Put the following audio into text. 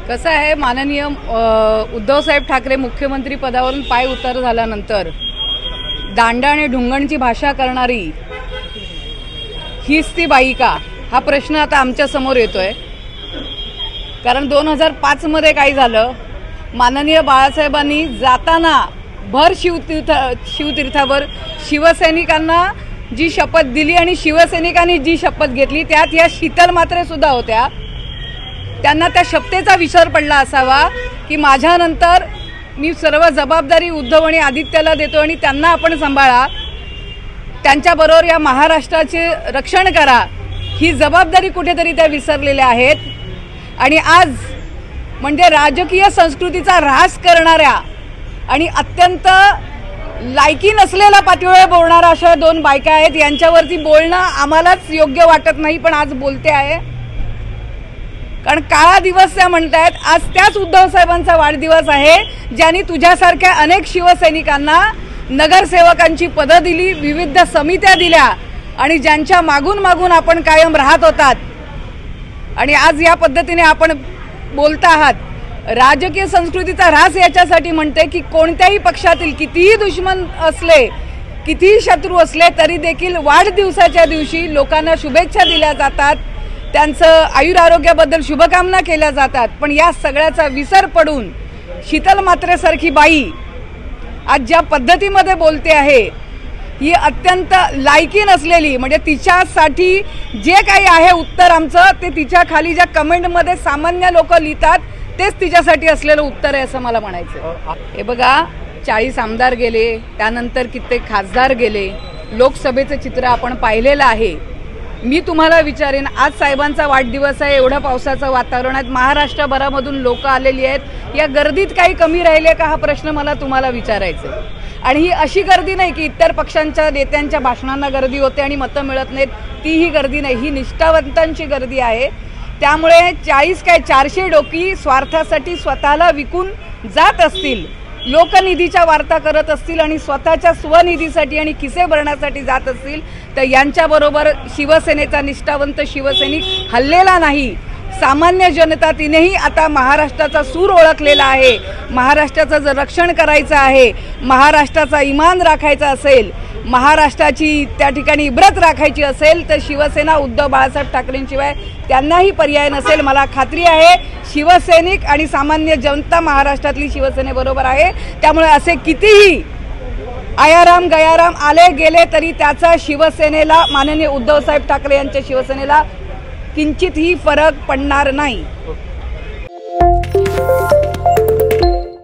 कसं आहे, माननीय उद्धवसाहेब ठाकरे मुख्यमंत्री पदावरून पाय उतार झाल्यानंतर दांडा आणि ढुंगणची भाषा करणारी हीच ती बाई का, हा प्रश्न आता आमच्या समोर येतोय. कारण 2005 मध्ये काय झालं, माननीय बाळासाहेबांनी जाताना भर शिवतीर्थावर शिवसैनिकांना जी शपथ दिली आणि शिवसैनिकांनी जी शपथ घेतली त्यात या शीतल म्हात्रे सुद्धा होत्या. त्यांना त्या शपथेचा विसर पडला असावा की माझ्यानंतर मी सर्व जबाबदारी उद्धव आणि आदित्यला देतो आणि त्यांना आपण सांभाळा, त्यांच्याबरोबर या महाराष्ट्राचे रक्षण करा, ही जबाबदारी कुठेतरी त्या विसरलेल्या आहेत. आणि आज म्हणजे राजकीय संस्कृतीचा ऱ्हास करणाऱ्या आणि अत्यंत लायकी नसलेल्या पातळीवर बोलणाऱ्या अशा दोन बायका आहेत. यांच्यावरती बोलणं आम्हालाच योग्य वाटत नाही, पण आज बोलते आहे. कारण काळा दिवस त्या म्हणतायत. आज त्याच उद्धव साहेबांचा वाढदिवस आहे ज्यांनी तुझ्यासारख्या अनेक शिवसैनिकांना नगरसेवकांची पदं दिली, विविध समित्या दिल्या आणि ज्यांच्या मागून मागून आपण कायम राहत होतात. आणि आज या पद्धतीने आपण बोलता आहात. राजकीय संस्कृतीचा ऱ्हास याच्यासाठी म्हणते की कोणत्याही पक्षातील कितीही दुश्मन असले, कितीही शत्रू असले तरी देखील वाढदिवसाच्या दिवशी लोकांना शुभेच्छा दिल्या जातात, त्यांचं आयुरारोग्याबद्दल शुभकामना केल्या जातात. पण या सगळ्याचा विसर पडून शीतल म्हात्रेसारखी बाई आज ज्या पद्धतीमध्ये बोलते आहे ही अत्यंत लायकी नसलेली, म्हणजे तिच्यासाठी जे काही आहे उत्तर आमचं ते तिच्या खाली ज्या कमेंटमध्ये सामान्य लोक लिहितात तेच तिच्यासाठी असलेलं उत्तर आहे असं मला म्हणायचं. हे बघा, 40 आमदार गेले, त्यानंतर कित्येक खासदार गेले, लोकसभेचं चित्र आपण पाहिलेलं आहे. मी तुम्हाला विचारेन, आज साहेबांचा वाढदिवस आहे, एवढं पावसाचं वातावरण आहे, महाराष्ट्रभरामधून लोक आलेली आहेत, या गर्दीत काही कमी राहिले का, हा प्रश्न मला तुम्हाला विचारायचा आहे. आणि ही अशी गर्दी नाही की इतर पक्षांच्या नेत्यांच्या भाषणांना गर्दी होते आणि मतं मिळत नाहीत, तीही गर्दी नाही, ही निष्ठावंतांची गर्दी आहे. त्यामुळे 40 काय 400 डोकी स्वार्थासाठी स्वतःला विकून जात असतील, लोकनिधीच्या वार्ता करत असतील आणि स्वतःच्या स्वनिधीसाठी आणि खिसे भरण्यासाठी जात असतील तर यांच्याबरोबर शिवसेनेचा निष्ठावंत शिवसैनिक हल्लेला नाही. सामान्य जनता तिनेही आता महाराष्ट्राचा सूर ओळखलेला आहे. महाराष्ट्राचं जर रक्षण करायचं आहे, महाराष्ट्राचा इमान राखायचा असेल, महाराष्ट्राची त्या ठिकाणी इब्रत राखायची असेल तर शिवसेना उद्धव बाळासाहेब ठाकरेंशिवाय त्यांनाही पर्याय नसेल. मला खात्री आहे शिवसैनिक आणि सामान्य जनता महाराष्ट्रातली शिवसेनेबरोबर आहे. त्यामुळे असे कितीही आयाराम गयाराम आले गेले तरी त्याचा शिवसेनेला, माननीय उद्धवसाहेब ठाकरे यांच्या शिवसेनेला किंचितही फरक पडणार नाही.